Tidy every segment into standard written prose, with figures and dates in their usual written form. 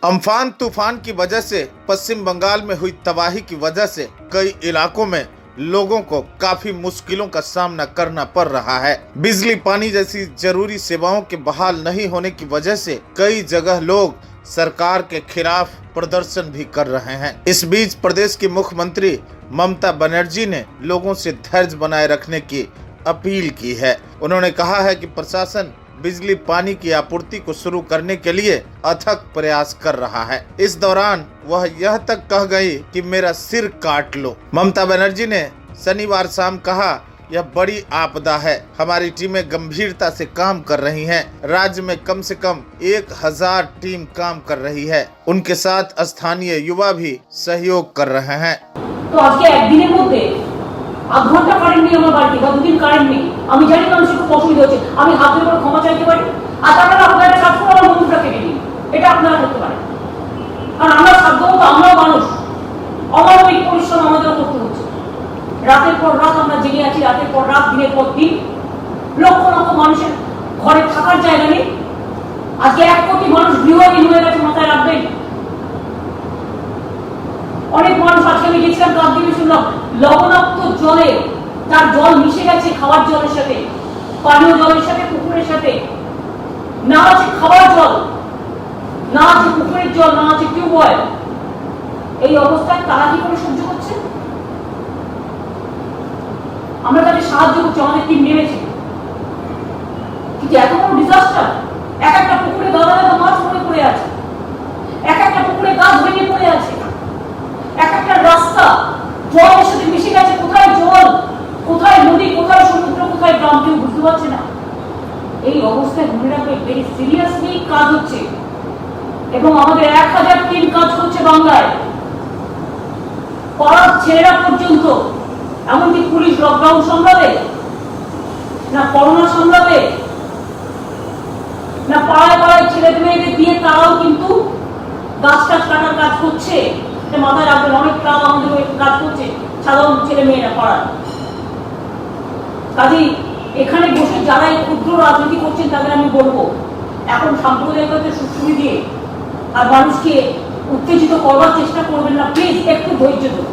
Amphan तूफान की वजह से पश्चिम बंगाल में हुई तबाही की वजह से कई इलाकों में लोगों को काफी मुश्किलों का सामना करना पड़ रहा है। बिजली पानी जैसी जरूरी सेवाओं के बहाल नहीं होने की वजह से कई जगह लोग सरकार के खिलाफ प्रदर्शन भी कर रहे हैं। इस बीच प्रदेश की मुख्यमंत्री ममता बनर्जी ने लोगों से धैर्य बनाए रखने की अपील की है। उन्होंने कहा है कि प्रशासन बिजली पानी की आपूर्ति को शुरू करने के लिए अथक प्रयास कर रहा है। इस दौरान वह यह तक कह गई कि मेरा सिर काट लो। ममता बनर्जी ने शनिवार शाम कहा, यह बड़ी आपदा है। हमारी टीमें गंभीरता से काम कर रही हैं। राज्य में कम से कम 1000 टीम काम कर रही है। उनके साथ स्थानीय युवा भी सहयोग कर रहे हैं। तो आज के एक दिन মধ্যে আধ ঘন্টা কারেন্ট নেই আমার বাড়িতে, বা দুদিন কারেন্ট নেই, আমি জানি মানুষের খুব অসুবিধা হচ্ছে, আমি হাত ধরে ক্ষমা চাইতে পারি। আর তারপরে আপনারা সাত করে আমার মুখটা কেটে দিন, এটা আপনারা করতে পারেন। কারণ আমরা সাধ্যমতো, আমরাও মানুষ, অমানবিক পরিশ্রম আমাদেরও করতে হচ্ছে। রাতের পর রাত আমরা জেগে আছি, রাতের পর রাত, দিনের পর দিন। লক্ষ লক্ষ মানুষের ঘরে থাকার জায়গা নেই। আজকে 1 কোটি মানুষ গৃহহীন হয়ে গেছে, মাথায় রাখবেন। অনেক মানুষ, আজকে আমি গেছিলাম কাকদ্বীপে, শুনলাম লবণাক্ত জলে, তার জল মিশে গেছে খাবার জলের সাথে, পানীয় জলের সাথে, পুকুরের সাথে। না আছে খাবার জল, না আছে পুকুরের জল, না আছে টিউবওয়েল। এই অবস্থায় তারা কি করে সহ্য করছে? আমরা তাদের সাহায্য করছি, আমাদের টিম নেমেছে, কিন্তু এত বড় ডিজাস্টার। এক একটা পুকুরে দাদা দাদা মাছ মরে পড়ে আছে, এক একটা পুকুরে গাছ ভেঙে পড়ে আছে, এক একটা রাস্তা জলের সাথে মিশে গেছে। কোথায় জল, কোথায় নদী, কোথায় সমুদ্র, কোথায় গ্রাম, কেউ বুঝতে পারছে না। এই অবস্থায় মনে রাখবে, ভেরি সিরিয়াসলি কাজ হচ্ছে এবং আমাদের 1000 টিম কাজ করছে বাংলায়। পাড়ার ছেলেরা পর্যন্ত, এমনকি পুলিশ লকডাউন সামলাবে না, করোনা সামলাবে না, পাড়ায় পাড়ায় ছেলে মেয়েদের দিয়ে তারাও কিন্তু গাছ টাছ কাটার কাজ করছে। মাথায় রাখবেন, অনেক ক্লাব আমাদের কাজ করছে, সাধারণ ছেলে মেয়েরা পড়ার। কাজেই এখানে বসে যারা এই ক্ষুদ্র রাজনীতি করছেন তাদের আমি বলবো, এখন সাম্প্রদায়িকতার সুশ্রুতি দিয়ে আর মানুষকে উত্তেজিত করবার চেষ্টা করবেন না, প্লিজ একটু ধৈর্য ধরুন।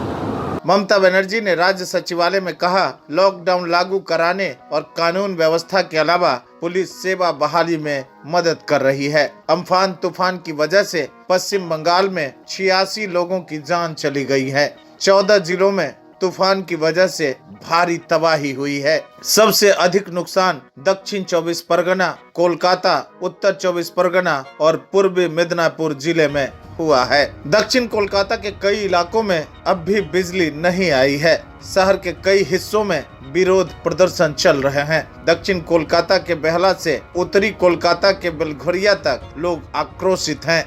ममता बनर्जी ने राज्य सचिवालय में कहा, लॉकडाउन लागू कराने और कानून व्यवस्था के अलावा पुलिस सेवा बहाली में मदद कर रही है। अम्फान तूफान की वजह से पश्चिम बंगाल में 86 लोगों की जान चली गई है। 14 जिलों में तूफान की वजह से भारी तबाही हुई है। सबसे अधिक नुकसान दक्षिण 24 परगना, कोलकाता, उत्तर 24 परगना और पूर्वी मिदनापुर जिले में हुआ है। दक्षिण कोलकाता के कई इलाकों में अब भी बिजली नहीं आई है। शहर के कई हिस्सों में विरोध प्रदर्शन चल रहे हैं। दक्षिण कोलकाता के बेहला से उत्तरी कोलकाता के बेलघरिया तक लोग आक्रोशित हैं।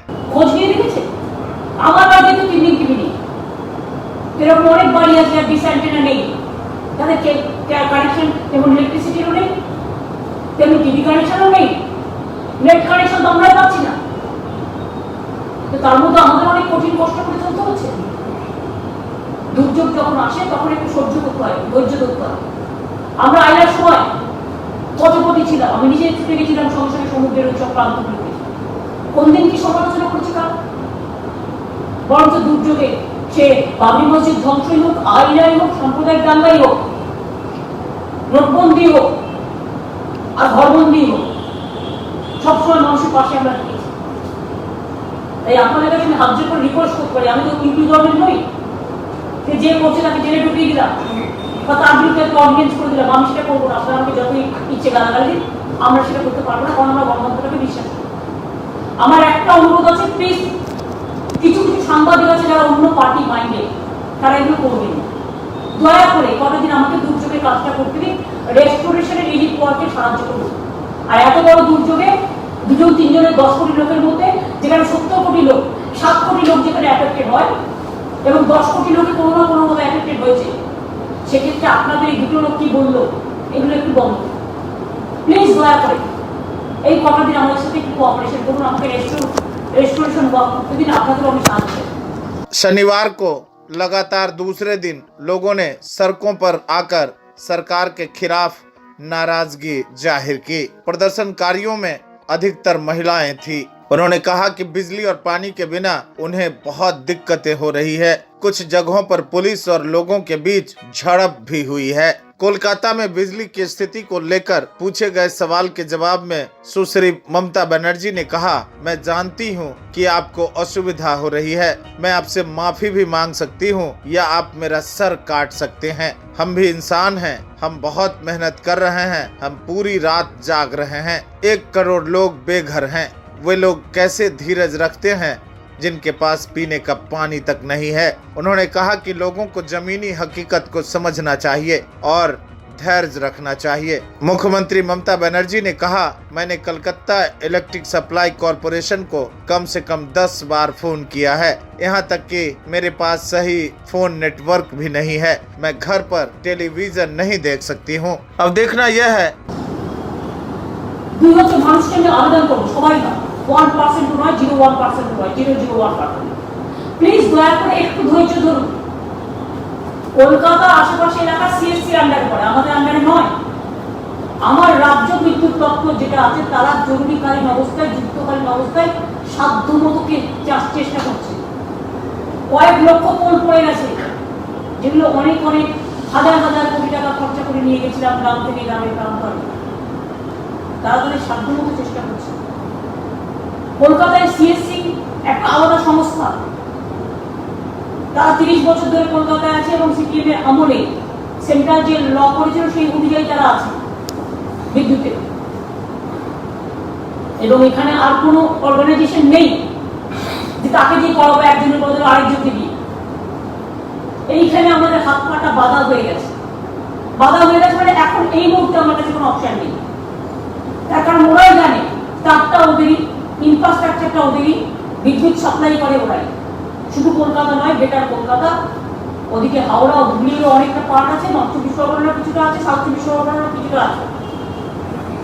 এরকম অনেক বাড়ি আছে আর ডিসঅ্যান্টেনা নেই, তাদের কানেকশন যেমন ইলেকট্রিসিটিরও নেই, তেমনি টিভি কানেকশনও নেই, নেট কানেকশন তো আমরাই পাচ্ছি না। তো তার মধ্যে আমাদের অনেক কঠিন কষ্ট করে চলতে হচ্ছে। দুর্যোগ যখন আসে তখন একটু সহ্য করতে হয়, ধৈর্য ধরতে হয়। আমরা আইলার সময় পথে ছিলাম, আমি নিজে ছুটে গেছিলাম সঙ্গে সঙ্গে সমুদ্রের ওই সব প্রান্তগুলোতে। কোন দিন কি সমালোচনা করছি কার? বরঞ্চ দুর্যোগে সে বাবরি মসজিদ ধ্বংসই হোক, আইলাই হোক, সাম্প্রদায়িক দাঙ্গাই হোক, নোটবন্দি হোক আর ঘরবন্দি হোক, সবসময় মানুষের পাশে আমরা থেকেছি। তাই আপনাদের কাছে আমি হাত জোর করে রিকোয়েস্ট করতে পারি, আমি তো ইউপি গভর্নমেন্ট নই যে করছে তাকে জেলে ঢুকিয়ে দিলাম বা তার বিরুদ্ধে একটা অর্ডিনেন্স করে দিলাম। আমি সেটা করবো না। আপনারা আমাকে যতই ইচ্ছে গালাগালি দিন, আমরা সেটা করতে পারবো না, কারণ আমরা গণতন্ত্রকে বিশ্বাস করি। আমার একটা অনুরোধ আছে, প্লিজ, কিছু কিছু সাংবাদিক আছে যারা অন্য পার্টি মাইন্ডে, তারা এগুলো করবেন না। দয়া করে কটা দিন আমাকে দুর্যোগের কাজটা করতে দিন, রেস্টোরেশনের রিলিফ ওয়ার্কে সাহায্য করুন। আর এত বড় দুর্যোগে 2-3 জনের 10 কোটি লোকের মধ্যে, যেখানে 70 কোটি লোক, 7 কোটি লোক যেখানে অ্যাফেক্টেড হয় এবং 10 কোটি লোকে কোনো না কোনো মতো অ্যাফেক্টেড হয়েছে, সেক্ষেত্রে আপনাদের এই 2 লোক কি বললো, এগুলো একটু বন্ধ প্লিজ, দয়া করে। এই কটা দিন আমাদের সাথে একটু কোঅপারেশন করুন, আমাকে रेस्टोरेशन हुआ तो दिन आपका तो हमें शनिवार को लगातार दूसरे दिन लोगों ने सड़कों पर आकर सरकार के खिलाफ नाराजगी जाहिर की। प्रदर्शनकारियों में अधिकतर महिलाएं थी। उन्होंने कहा कि बिजली और पानी के बिना उन्हें बहुत दिक्कतें हो रही है। कुछ जगहों पर पुलिस और लोगों के बीच झड़प भी हुई है। कोलकाता में बिजली की स्थिति को लेकर पूछे गए सवाल के जवाब में सुश्री ममता बनर्जी ने कहा, मैं जानती हूं कि आपको असुविधा हो रही है। मैं आपसे माफी भी मांग सकती हूं या आप मेरा सर काट सकते हैं। हम भी इंसान हैं। हम बहुत मेहनत कर रहे हैं। हम पूरी रात जाग रहे हैं। 1 करोड़ लोग बेघर हैं। वे लोग कैसे धीरज रखते हैं जिनके पास पीने का पानी तक नहीं है। उन्होंने कहा कि लोगों को जमीनी हकीकत को समझना चाहिए और धैर्य रखना चाहिए। मुख्यमंत्री ममता बनर्जी ने कहा, मैंने कलकत्ता इलेक्ट्रिक सप्लाई कॉरपोरेशन को कम से कम 10 बार फोन किया है। यहाँ तक कि मेरे पास सही फोन नेटवर्क भी नहीं है। मैं घर पर टेलीविजन नहीं देख सकती हूँ। अब देखना यह है आवेदन करो सबाई ना 1% নয় 0.1% নয় 0.01%। প্লিজ দয়া করে একটু ধৈর্য ধরুন। কলকাতা আশেপাশে এলাকা সিএসসি আন্ডারে পড়ে, আমাদের আন্ডারে নয়। আমার রাজ্য বিদ্যুৎ দপ্তর যেটা আছে তারা জরুরিকালীন অবস্থায় যুদ্ধকালীন অবস্থায় সাধ্যমতো চেষ্টা করছে। কয়েক লক্ষ পোল পড়ে গেছে, যেগুলো অনেক অনেক হাজার হাজার কোটি টাকা খরচা করে নিয়ে গেছিলাম গ্রাম থেকে গ্রামের প্রান্তরে। তারা তাদের সাধ্যমতো চেষ্টা করছে। কলকাতায় সিএসসি একটা আলাদা সংস্থা, তারা 30 বছর ধরে কলকাতায় আছে এবং সিপিএম এর আমলে সেন্ট্রাল যে ল করেছিল সেই অনুযায়ী তারা আছে বিদ্যুতে। এবং এখানে আর কোনো অর্গানাইজেশন নেই যে তাকে দিয়ে করাবো একজনের বদলে আরেকজনকে দিয়ে। এইখানে আমাদের হাত পাটা বাধা হয়ে গেছে। মানে এখন এই মুহূর্তে আমার কাছে কোনো অপশন নেই। তার কারণ ওরাই জানে তারটা ওদেরই, ইনফ্রাস্ট্রাকচারটা ওদেরই, বিদ্যুৎ সাপ্লাই করে ওরাই। শুধু কলকাতা নয়, বেটার কলকাতা, ওদিকে হাওড়া হুগলিরও অনেকটা পার্ট আছে, নর্থ চব্বিশ পরগনার কিছুটা আছে, সাউথ চব্বিশ পরগনার কিছুটা আছে।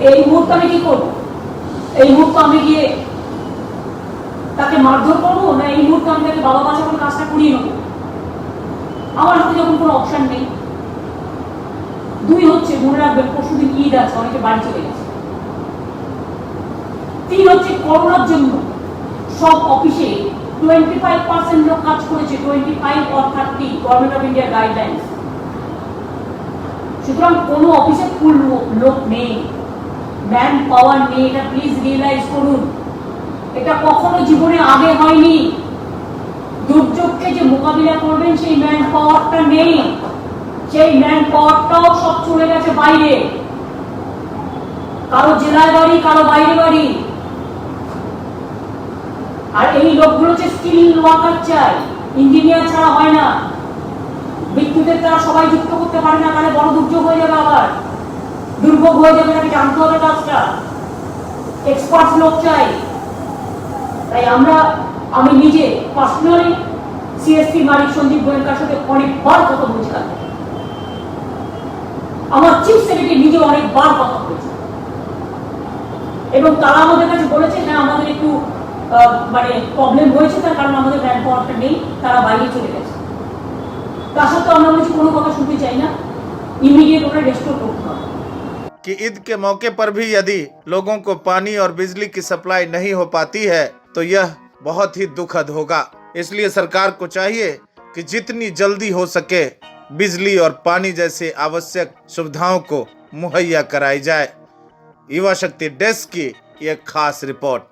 এই মুহূর্তে আমি কি করবো? এই মুহূর্তে আমি গিয়ে তাকে মারধর করবো, না এই মুহূর্তে আমি তাকে বাবা বাচ্চা করে কাজটা করিয়ে নেবো? আমার হাতে যখন কোনো অপশন নেই। 2 হচ্ছে, মনে রাখবেন পরশুদিন ঈদ আছে, অনেকে বাড়ি চলে গেছে। 3 হচ্ছে, করোনার জন্য সব অফিসে 25% লোক কাজ করেছে, 25 or 30 government of India guidelines. সুতরাং কোনো অফিসে ফুল লোক নেই, ম্যান পাওয়ার নেই। এটা প্লিজ রিয়েলাইজ করুন। এটা কখনো জীবনে আগে হয়নি। দুর্যোগকে যে মোকাবিলা করবেন সেই ম্যান পাওয়ারটা নেই। সেই ম্যান পাওয়ারটাও সব চলে গেছে বাইরে, কারো জেলায় বাড়ি, কারো বাইরে বাড়ি। আর এই লোকগুলো যে স্কিল ওয়ার্কার চাই, ইঞ্জিনিয়ার ছাড়া হয় না। বিদ্যুতের তারা সবাই যুক্ত করতে পারে না, তাহলে বড় দুর্যোগ হয়ে যাবে, আবার দুর্ভোগ হয়ে যাবে। তাকে জানতে হবে কাজটা, এক্সপার্ট লোক চাই। তাই আমি নিজে পার্সোনালি সিএসসি মালিক সঞ্জীব গোয়েঙ্কার সাথে অনেকবার কথা বলছি। আমার চিফ সেক্রেটারি নিজে অনেকবার কথা বলেছে এবং তারা আমাদের কাছে বলেছে, হ্যাঁ আমাদের একটু মানে প্রবলেম হয়েছে, তার কারণ আমাদের ম্যান পাওয়ারটা নেই, তারা বাইরে চলে গেছে। তার সত্ত্বেও আমরা কিছু কোনো কথা শুনতে চাই না, ইমিডিয়েট ওটা রেস্টোর করতে হবে। कि ईद के मौके पर भी यदि लोगों को पानी और बिजली की सप्लाई नहीं हो पाती है तो यह बहुत ही दुखद होगा। इसलिए सरकार को चाहिए कि जितनी जल्दी हो सके बिजली और पानी जैसे आवश्यक सुविधाओं को मुहैया कराई जाए। युवा शक्ति डेस्क की यह खास रिपोर्ट।